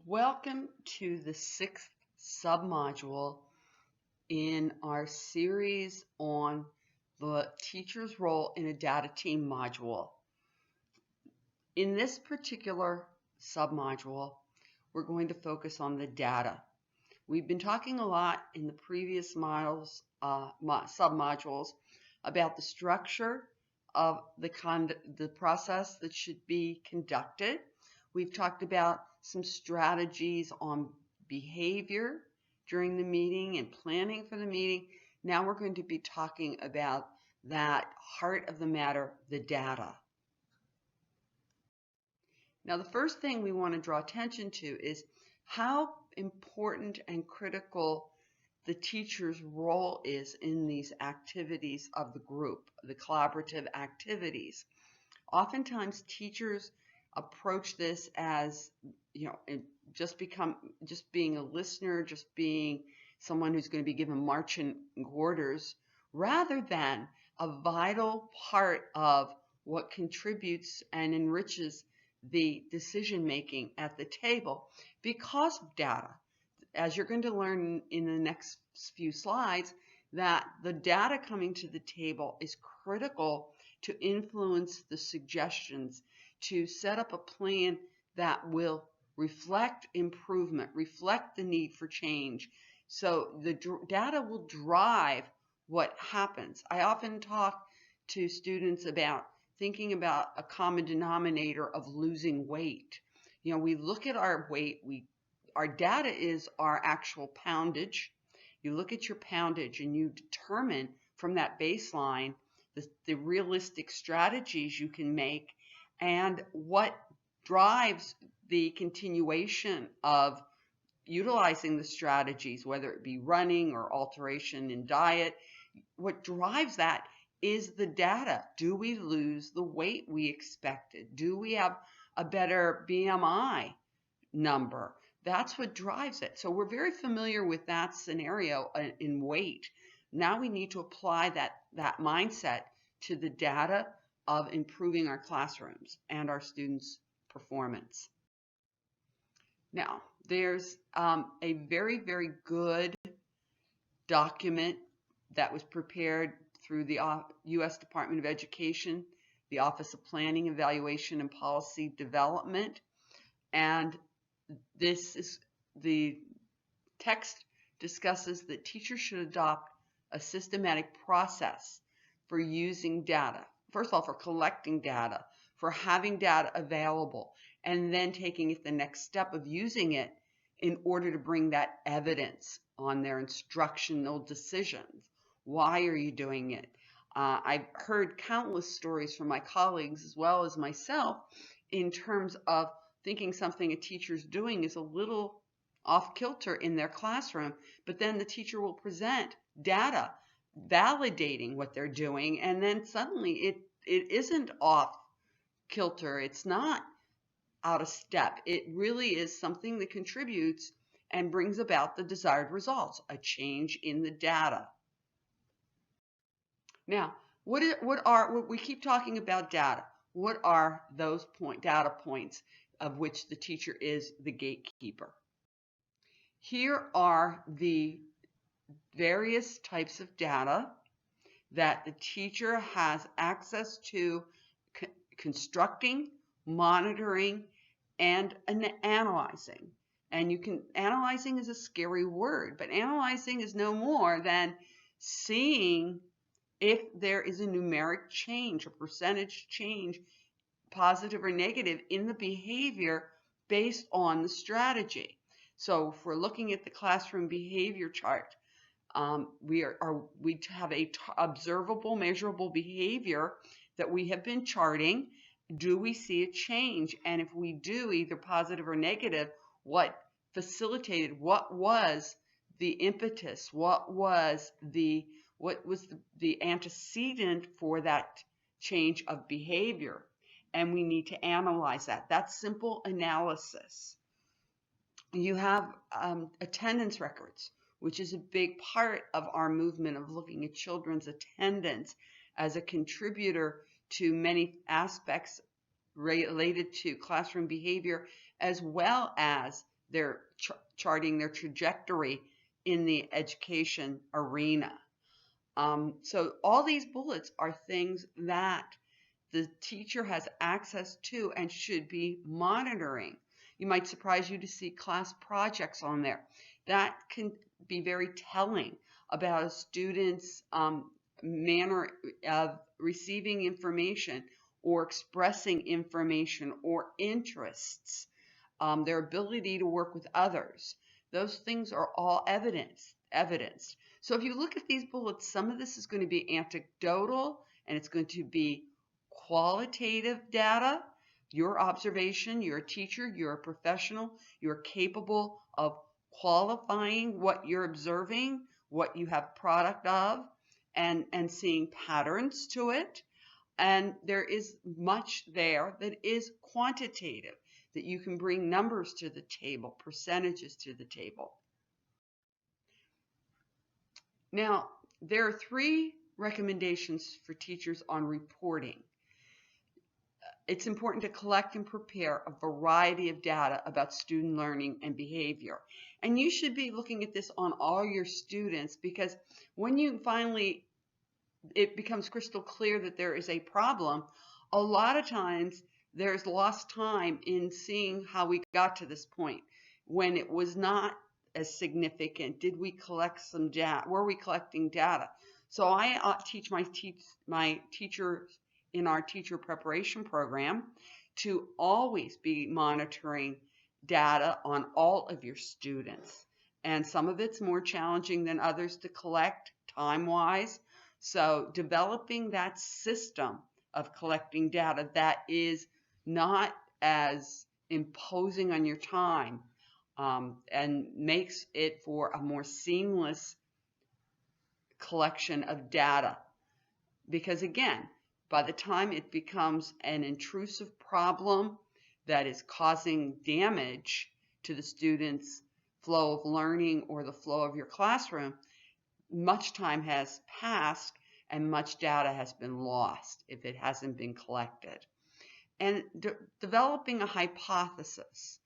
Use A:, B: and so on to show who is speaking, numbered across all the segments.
A: Welcome to the sixth submodule in our series on the teacher's role in a data team module. In this particular submodule, we're going to focus on the data. We've been talking a lot in the previous submodules about the structure of the process that should be conducted. We've talked about some strategies on behavior during the meeting and planning for the meeting. Now we're going to be talking about that heart of the matter, the data. Now, the first thing we want to draw attention to is how important and critical the teacher's role is in these activities of the group, the collaborative activities. Oftentimes, teachers approach this as, just being a listener, just being someone who's going to be given marching orders, rather than a vital part of what contributes and enriches the decision making at the table because of data. As you're going to learn in the next few slides, that the data coming to the table is critical to influence the suggestions, to set up a plan that will reflect improvement, reflect the need for change. So the data will drive what happens. I often talk to students about thinking about a common denominator of losing weight. We look at our weight, our data is our actual poundage. You look at your poundage and you determine from that baseline the realistic strategies you can make and what drives the continuation of utilizing the strategies, whether it be running or alteration in diet. What drives that is the data. Do we lose the weight we expected? Do we have a better BMI number? That's what drives it. So we're very familiar with that scenario in weight. Now we need to apply that mindset to the data of improving our classrooms and our students' performance. Now, there's a very, very good document that was prepared through the U.S. Department of Education, the Office of Planning, Evaluation, and Policy Development. And the text discusses that teachers should adopt a systematic process for using data. First of all, for collecting data, for having data available, and then taking it the next step of using it in order to bring that evidence on their instructional decisions. Why are you doing it? I've heard countless stories from my colleagues as well as myself in terms of thinking something a teacher's doing is a little off kilter in their classroom, but then the teacher will present data validating what they're doing, and then suddenly it isn't off kilter. It's not out of step. It really is something that contributes and brings about the desired results, a change in the data. Now, we keep talking about data. What are those data points of which the teacher is the gatekeeper? Here are the various types of data that the teacher has access to constructing, monitoring, and analyzing. And analyzing is a scary word, but analyzing is no more than seeing if there is a numeric change, a percentage change, positive or negative, in the behavior based on the strategy. So if we're looking at the classroom behavior chart, we have a observable, measurable behavior that we have been charting. Do we see a change? And if we do, either positive or negative, what facilitated? What was the impetus? What was the antecedent for that change of behavior? And we need to analyze that. That's simple analysis. You have attendance records, which is a big part of our movement of looking at children's attendance as a contributor to many aspects related to classroom behavior, as well as they're charting their trajectory in the education arena. So all these bullets are things that the teacher has access to and should be monitoring. You might surprise you to see class projects on there. That can be very telling about a student's manner of receiving information or expressing information or interests, their ability to work with others. Those things are all evidenced. So if you look at these bullets, some of this is going to be anecdotal and it's going to be qualitative data, your observation. You're a teacher, you're a professional, you're capable of qualifying what you're observing, what you have product of, and seeing patterns to it. And there is much there that is quantitative, that you can bring numbers to the table, percentages to the table. Now, there are 3 recommendations for teachers on reporting. It's important to collect and prepare a variety of data about student learning and behavior. And you should be looking at this on all your students, because when you finally, it becomes crystal clear that there is a problem, a lot of times there's lost time in seeing how we got to this point when it was not as significant. Did we collect some data? Were we collecting data? So I teach my teachers in our teacher preparation program to always be monitoring data on all of your students. And some of it's more challenging than others to collect time-wise. So developing that system of collecting data that is not as imposing on your time and makes it for a more seamless collection of data. Because again, by the time it becomes an intrusive problem that is causing damage to the students' flow of learning or the flow of your classroom, much time has passed and much data has been lost if it hasn't been collected. And developing a hypothesis.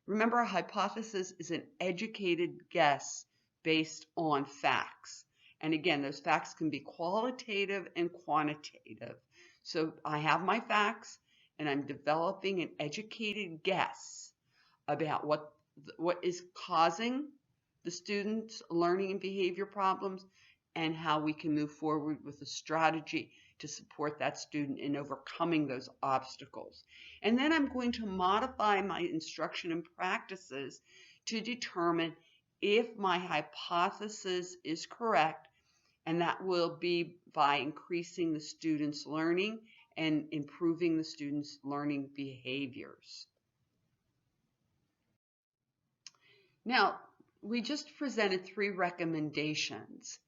A: Remember, a hypothesis is an educated guess based on facts. And again, those facts can be qualitative and quantitative. So I have my facts and I'm developing an educated guess about what is causing the students' learning and behavior problems and how we can move forward with a strategy to support that student in overcoming those obstacles. And then I'm going to modify my instruction and practices to determine if my hypothesis is correct, and that will be by increasing the students' learning and improving the students' learning behaviors. Now, we just presented 3 recommendations,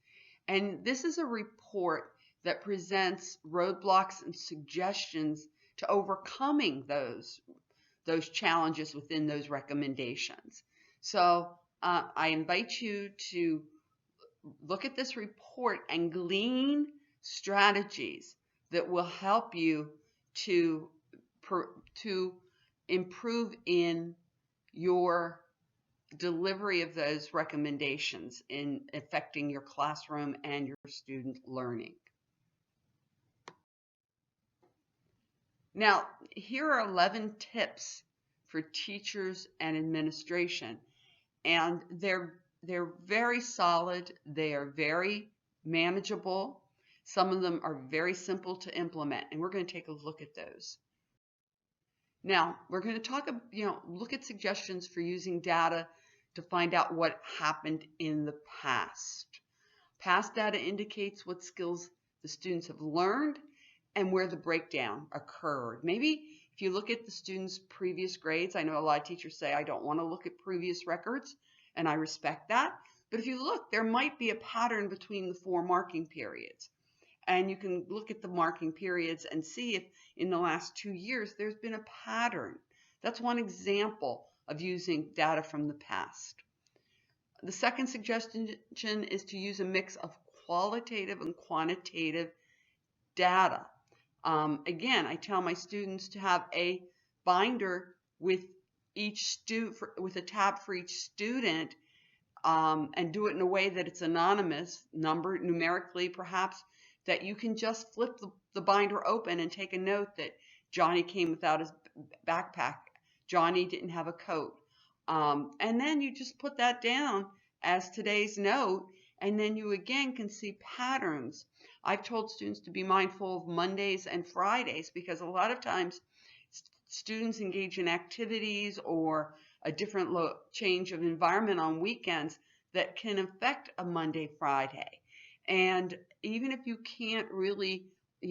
A: and this is a report that presents roadblocks and suggestions to overcoming those challenges within those recommendations. So I invite you to look at this report and glean strategies that will help you to improve in your delivery of those recommendations in affecting your classroom and your student learning. Now, here are 11 tips for teachers and administration, and they're very solid. They are very manageable. Some of them are very simple to implement, and we're going to take a look at those. Now, we're going to talk, look at suggestions for using data to find out what happened in the past. Past data indicates what skills the students have learned and where the breakdown occurred. Maybe if you look at the students' previous grades, I know a lot of teachers say, I don't want to look at previous records, and I respect that. But if you look, there might be a pattern between the 4 marking periods. And you can look at the marking periods and see if in the last 2 years there's been a pattern. That's one example of using data from the past. The second suggestion is to use a mix of qualitative and quantitative data. Again, I tell my students to have a binder with with a tab for each student, and do it in a way that it's anonymous, numerically perhaps, that you can just flip the binder open and take a note that Johnny came without his backpack. Johnny didn't have a coat. And then you just put that down as today's note, and then you again can see patterns. I've told students to be mindful of Mondays and Fridays because a lot of times students engage in activities or a different change of environment on weekends that can affect a Monday, Friday. And even if you can't really,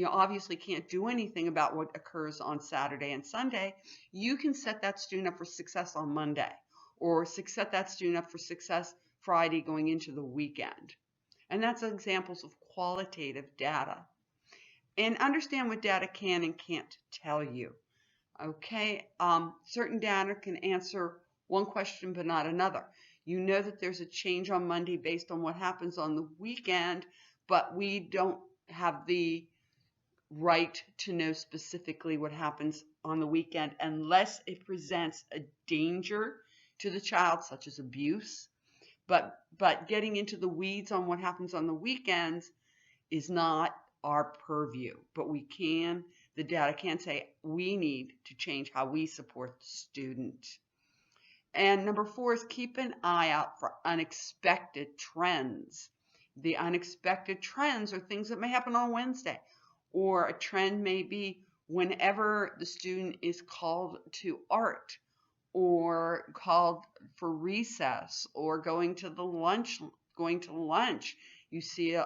A: obviously can't do anything about what occurs on Saturday and Sunday, you can set that student up for success on Monday, or set that student up for success Friday going into the weekend. And that's examples of qualitative data. And understand what data can and can't tell you. Okay, certain data can answer one question but not another. You know that there's a change on Monday based on what happens on the weekend, but we don't have the right to know specifically what happens on the weekend unless it presents a danger to the child, such as abuse. But getting into the weeds on what happens on the weekends is not our purview, but the data can say we need to change how we support the student. And number 4 is keep an eye out for unexpected trends. The unexpected trends are things that may happen on Wednesday, or a trend may be whenever the student is called to art, or called for recess, or going to lunch. You see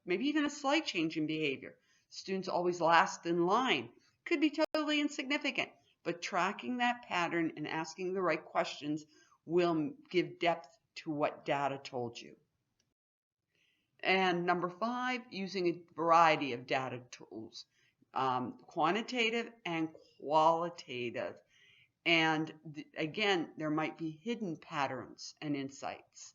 A: maybe even a slight change in behavior. Students always last in line. Could be totally insignificant, but tracking that pattern and asking the right questions will give depth to what data told you. And number 5, using a variety of data tools, quantitative and qualitative. And again, there might be hidden patterns and insights.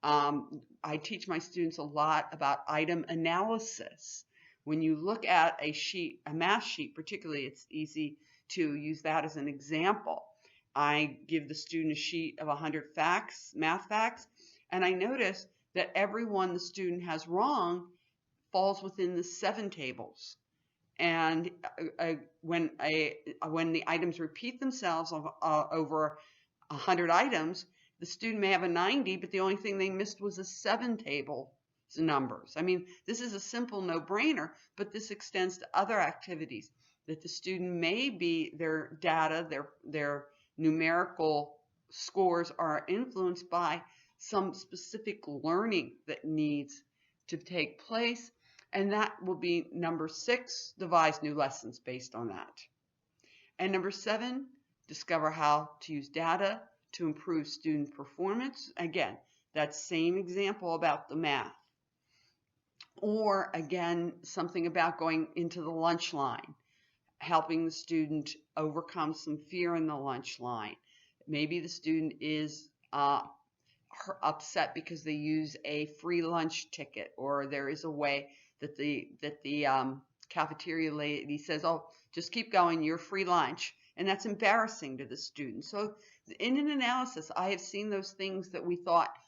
A: I teach my students a lot about item analysis. When you look at a math sheet particularly, it's easy to use that as an example. I give the student a sheet of 100 math facts, and I notice that every one the student has wrong falls within the 7 tables. And when the items repeat themselves over 100 items, the student may have a 90, but the only thing they missed was a 7 table numbers. I mean, this is a simple no-brainer, but this extends to other activities that the student may be, their data, their numerical scores are influenced by some specific learning that needs to take place. And that will be number 6, devise new lessons based on that. And number 7, discover how to use data to improve student performance. Again, that same example about the math. Or again, something about going into the lunch line, helping the student overcome some fear in the lunch line. Maybe the student is upset because they use a free lunch ticket, or there is a way that the cafeteria lady says, oh, just keep going, you're free lunch. And that's embarrassing to the student. So in an analysis, I have seen those things that we thought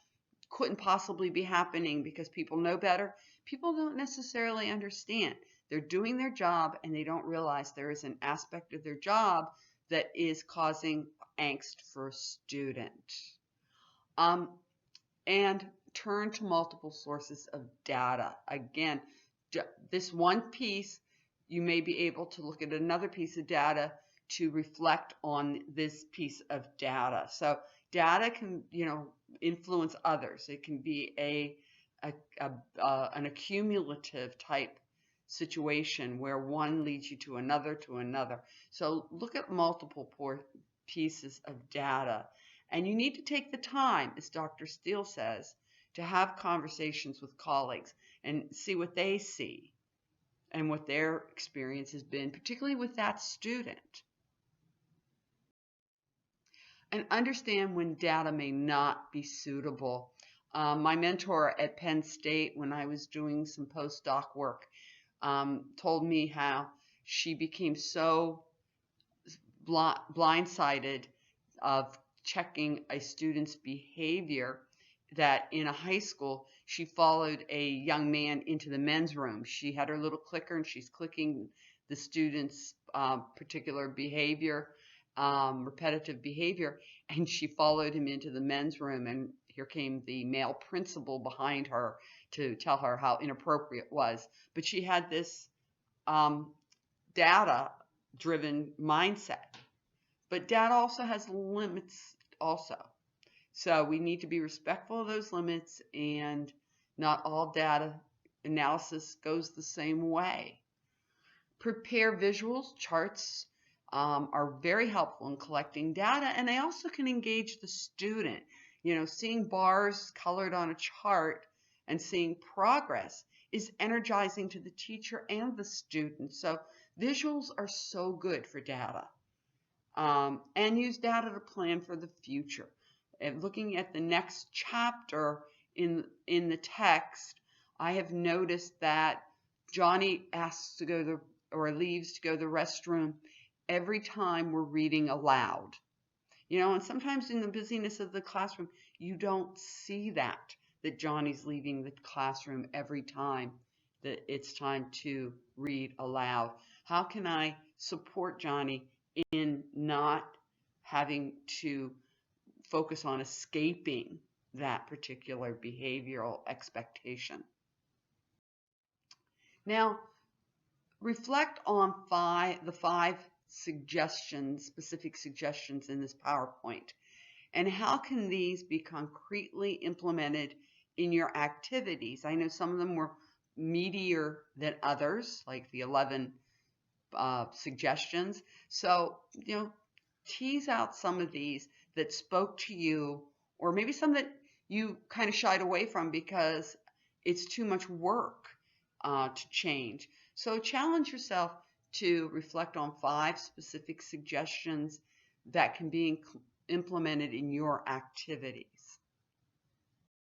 A: couldn't possibly be happening because people know better. People don't necessarily understand. They're doing their job and they don't realize there is an aspect of their job that is causing angst for a student. And turn to multiple sources of data. Again, this one piece, you may be able to look at another piece of data to reflect on this piece of data. So data can, influence others. It can be an accumulative type situation where one leads you to another. So look at multiple pieces of data. And you need to take the time, as Dr. Steele says, to have conversations with colleagues and see what they see and what their experience has been, particularly with that student. And understand when data may not be suitable. My mentor at Penn State, when I was doing some postdoc work, told me how she became so blindsided of checking a student's behavior, that in a high school, she followed a young man into the men's room. She had her little clicker and she's clicking the student's particular behavior, repetitive behavior, and she followed him into the men's room. And here came the male principal behind her to tell her how inappropriate it was. But she had this data-driven mindset. But data also has limits also. So we need to be respectful of those limits, and not all data analysis goes the same way. Prepare visuals. Charts are very helpful in collecting data, and they also can engage the student. Seeing bars colored on a chart and seeing progress is energizing to the teacher and the student. So visuals are so good for data. And use data to plan for the future. And looking at the next chapter in the text, I have noticed that Johnny asks to go or leaves to go to the restroom every time we're reading aloud. And sometimes in the busyness of the classroom, you don't see that Johnny's leaving the classroom every time that it's time to read aloud. How can I support Johnny in not having to focus on escaping that particular behavioral expectation? Now, reflect on the five specific suggestions in this PowerPoint, and how can these be concretely implemented in your activities? I know some of them were meatier than others, like the 11 suggestions. So, tease out some of these that spoke to you, or maybe some that you kind of shied away from because it's too much work to change. So challenge yourself to reflect on 5 specific suggestions that can be implemented in your activities.